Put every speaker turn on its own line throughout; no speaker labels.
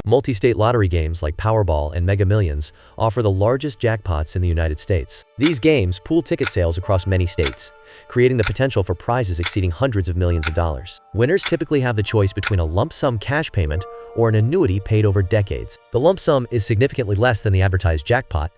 Multi-state lottery games like Powerball and Mega Millions offer the largest jackpots in the United States. These games pool ticket sales across many states, creating the potential for prizes exceeding hundreds of millions of dollars. Winners typically have the choice between a lump sum cash payment or an annuity paid over decades. The lump sum is significantly less than the advertised jackpot,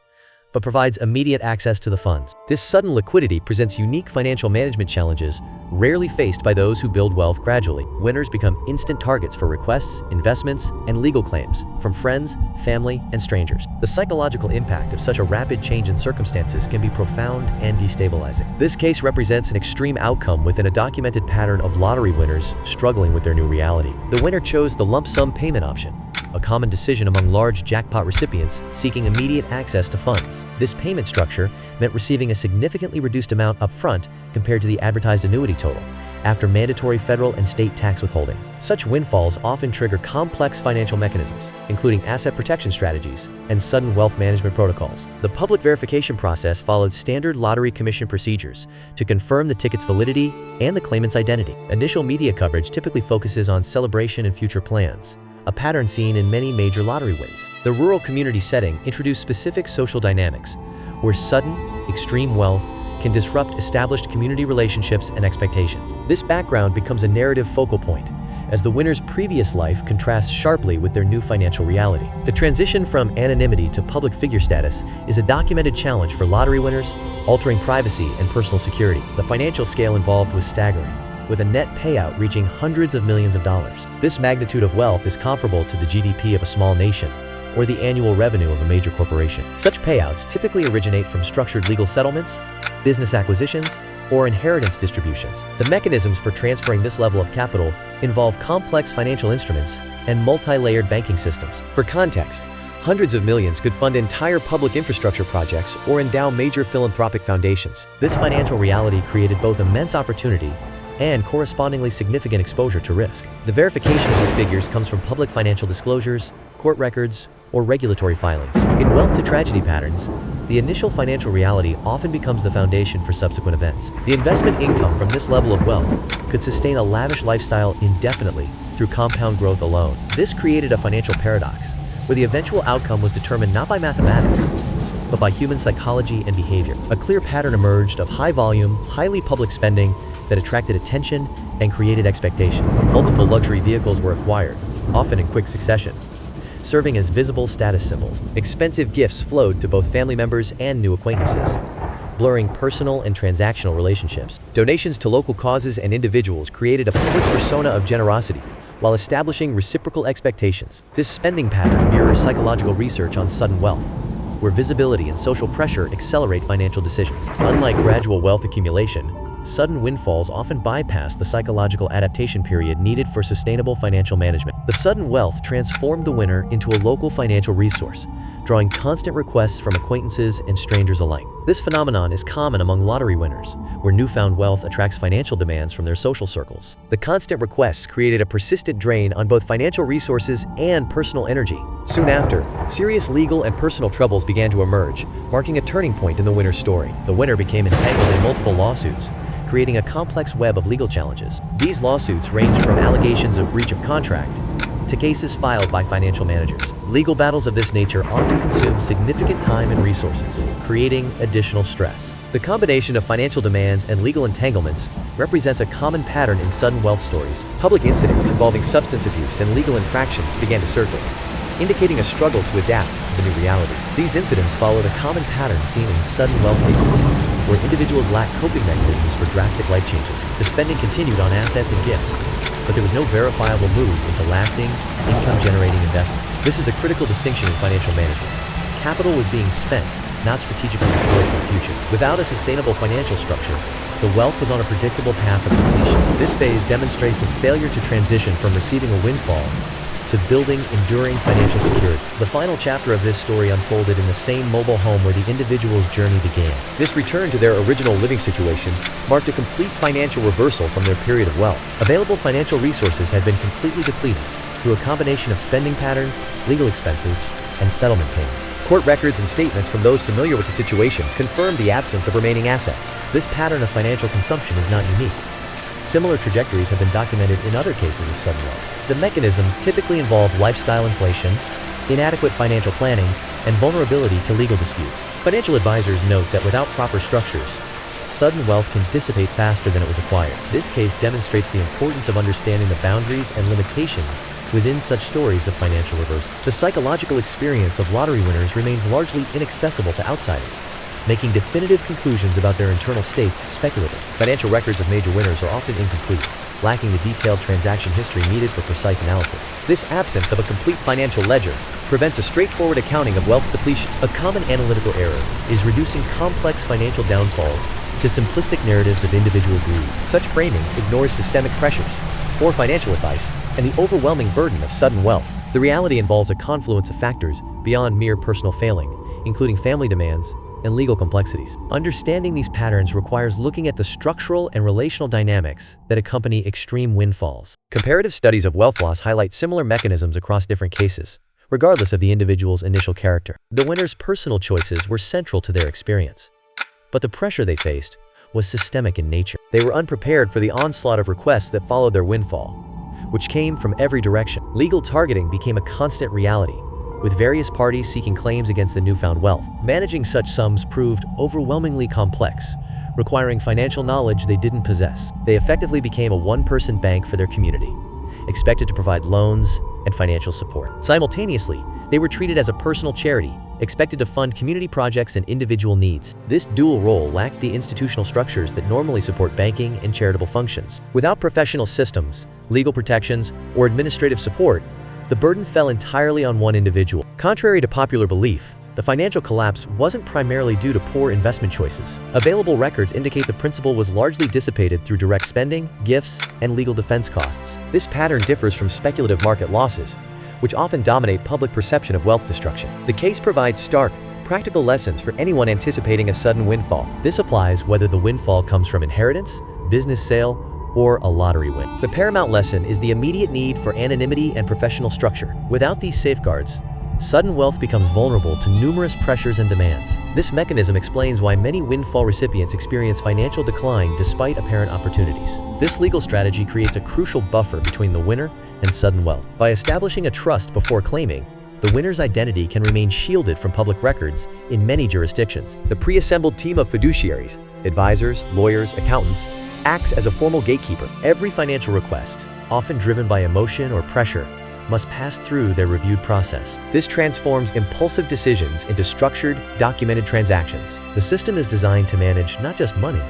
but provides immediate access to the funds. This sudden liquidity presents unique financial management challenges rarely faced by those who build wealth gradually. Winners become instant targets for requests, investments, and legal claims from friends, family, and strangers. The psychological impact of such a rapid change in circumstances can be profound and destabilizing. This case represents an extreme outcome within a documented pattern of lottery winners struggling with their new reality. The winner chose the lump sum payment option, a common decision among large jackpot recipients seeking immediate access to funds. This payment structure meant receiving a significantly reduced amount upfront compared to the advertised annuity total, after mandatory federal and state tax withholding. Such windfalls often trigger complex financial mechanisms, including asset protection strategies and sudden wealth management protocols. The public verification process followed standard lottery commission procedures to confirm the ticket's validity and the claimant's identity. Initial media coverage typically focuses on celebration and future plans, a pattern seen in many major lottery wins. The rural community setting introduced specific social dynamics, where sudden, extreme wealth can disrupt established community relationships and expectations. This background becomes a narrative focal point, as the winner's previous life contrasts sharply with their new financial reality. The transition from anonymity to public figure status is a documented challenge for lottery winners, altering privacy and personal security. The financial scale involved was staggering, with a net payout reaching hundreds of millions of dollars. This magnitude of wealth is comparable to the GDP of a small nation or the annual revenue of a major corporation. Such payouts typically originate from structured legal settlements, business acquisitions, or inheritance distributions. The mechanisms for transferring this level of capital involve complex financial instruments and multi-layered banking systems. For context, hundreds of millions could fund entire public infrastructure projects or endow major philanthropic foundations. This financial reality created both immense opportunity and correspondingly significant exposure to risk. The verification of these figures comes from public financial disclosures, court records, or regulatory filings. In wealth-to-tragedy patterns, the initial financial reality often becomes the foundation for subsequent events. The investment income from this level of wealth could sustain a lavish lifestyle indefinitely through compound growth alone. This created a financial paradox, where the eventual outcome was determined not by mathematics, but by human psychology and behavior. A clear pattern emerged of high-volume, highly public spending that attracted attention and created expectations. Multiple luxury vehicles were acquired, often in quick succession, serving as visible status symbols. Expensive gifts flowed to both family members and new acquaintances, blurring personal and transactional relationships. Donations to local causes and individuals created a public persona of generosity, while establishing reciprocal expectations. This spending pattern mirrors psychological research on sudden wealth, where visibility and social pressure accelerate financial decisions. Unlike gradual wealth accumulation, sudden windfalls often bypass the psychological adaptation period needed for sustainable financial management. The sudden wealth transformed the winner into a local financial resource, drawing constant requests from acquaintances and strangers alike. This phenomenon is common among lottery winners, where newfound wealth attracts financial demands from their social circles. The constant requests created a persistent drain on both financial resources and personal energy. Soon after, serious legal and personal troubles began to emerge, marking a turning point in the winner's story. The winner became entangled in multiple lawsuits, creating a complex web of legal challenges. These lawsuits ranged from allegations of breach of contract to cases filed by financial managers. Legal battles of this nature often consume significant time and resources, creating additional stress. The combination of financial demands and legal entanglements represents a common pattern in sudden wealth stories. Public incidents involving substance abuse and legal infractions began to surface, indicating a struggle to adapt to the new reality. These incidents followed a common pattern seen in sudden wealth cases, where individuals lack coping mechanisms for drastic life changes. The spending continued on assets and gifts, but there was no verifiable move into lasting, income-generating investment. This is a critical distinction in financial management. Capital was being spent, not strategically deployed for the future. Without a sustainable financial structure, the wealth was on a predictable path of depletion. This phase demonstrates a failure to transition from receiving a windfall to building enduring financial security. The final chapter of this story unfolded in the same mobile home where the individual's journey began. This return to their original living situation marked a complete financial reversal from their period of wealth. Available financial resources had been completely depleted through a combination of spending patterns, legal expenses, and settlement payments. Court records and statements from those familiar with the situation confirmed the absence of remaining assets. This pattern of financial consumption is not unique. Similar trajectories have been documented in other cases of sudden wealth. The mechanisms typically involve lifestyle inflation, inadequate financial planning, and vulnerability to legal disputes. Financial advisors note that without proper structures, sudden wealth can dissipate faster than it was acquired. This case demonstrates the importance of understanding the boundaries and limitations within such stories of financial reversal. The psychological experience of lottery winners remains largely inaccessible to outsiders, making definitive conclusions about their internal states speculative. Financial records of major winners are often incomplete, lacking the detailed transaction history needed for precise analysis. This absence of a complete financial ledger prevents a straightforward accounting of wealth depletion. A common analytical error is reducing complex financial downfalls to simplistic narratives of individual greed. Such framing ignores systemic pressures, poor financial advice, and the overwhelming burden of sudden wealth. The reality involves a confluence of factors beyond mere personal failing, including family demands and legal complexities. Understanding these patterns requires looking at the structural and relational dynamics that accompany extreme windfalls. Comparative studies of wealth loss highlight similar mechanisms across different cases, regardless of the individual's initial character. The winner's personal choices were central to their experience, but the pressure they faced was systemic in nature. They were unprepared for the onslaught of requests that followed their windfall, which came from every direction. Legal targeting became a constant reality, with various parties seeking claims against the newfound wealth. Managing such sums proved overwhelmingly complex, requiring financial knowledge they didn't possess. They effectively became a one-person bank for their community, expected to provide loans and financial support. Simultaneously, they were treated as a personal charity, expected to fund community projects and individual needs. This dual role lacked the institutional structures that normally support banking and charitable functions. Without professional systems, legal protections, or administrative support, the burden fell entirely on one individual. Contrary to popular belief, the financial collapse wasn't primarily due to poor investment choices. Available records indicate the principal was largely dissipated through direct spending, gifts, and legal defense costs. This pattern differs from speculative market losses, which often dominate public perception of wealth destruction. The case provides stark, practical lessons for anyone anticipating a sudden windfall. This applies whether the windfall comes from inheritance, business sale, or a lottery win. The paramount lesson is the immediate need for anonymity and professional structure. Without these safeguards, sudden wealth becomes vulnerable to numerous pressures and demands. This mechanism explains why many windfall recipients experience financial decline despite apparent opportunities. This legal strategy creates a crucial buffer between the winner and sudden wealth. By establishing a trust before claiming, the winner's identity can remain shielded from public records in many jurisdictions. The pre-assembled team of fiduciaries, advisors, lawyers, accountants, acts as a formal gatekeeper. Every financial request, often driven by emotion or pressure, must pass through their reviewed process. This transforms impulsive decisions into structured, documented transactions. The system is designed to manage not just money,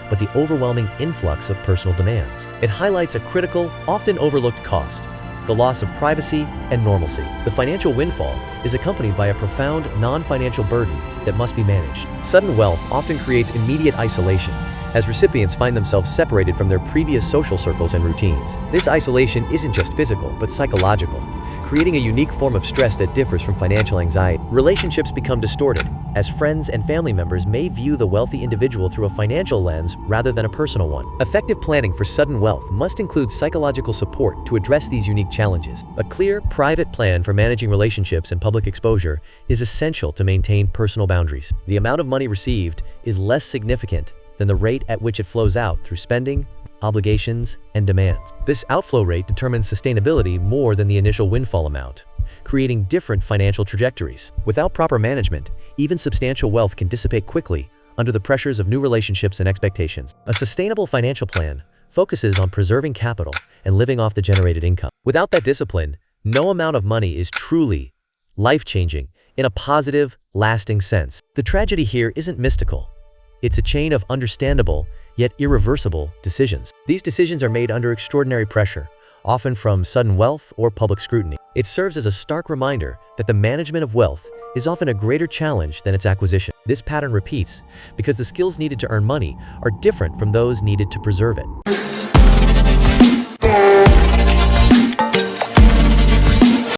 but the overwhelming influx of personal demands. It highlights a critical, often overlooked cost: the loss of privacy and normalcy. The financial windfall is accompanied by a profound non-financial burden that must be managed. Sudden wealth often creates immediate isolation, as recipients find themselves separated from their previous social circles and routines. This isolation isn't just physical, but psychological, creating a unique form of stress that differs from financial anxiety. Relationships become distorted, as friends and family members may view the wealthy individual through a financial lens rather than a personal one. Effective planning for sudden wealth must include psychological support to address these unique challenges. A clear, private plan for managing relationships and public exposure is essential to maintain personal boundaries. The amount of money received is less significant than the rate at which it flows out through spending, obligations, and demands. This outflow rate determines sustainability more than the initial windfall amount, creating different financial trajectories. Without proper management, even substantial wealth can dissipate quickly under the pressures of new relationships and expectations. A sustainable financial plan focuses on preserving capital and living off the generated income. Without that discipline, no amount of money is truly life-changing in a positive, lasting sense. The tragedy here isn't mystical. It's a chain of understandable, yet irreversible decisions. These decisions are made under extraordinary pressure, often from sudden wealth or public scrutiny. It serves as a stark reminder that the management of wealth is often a greater challenge than its acquisition. This pattern repeats because the skills needed to earn money are different from those needed to preserve it.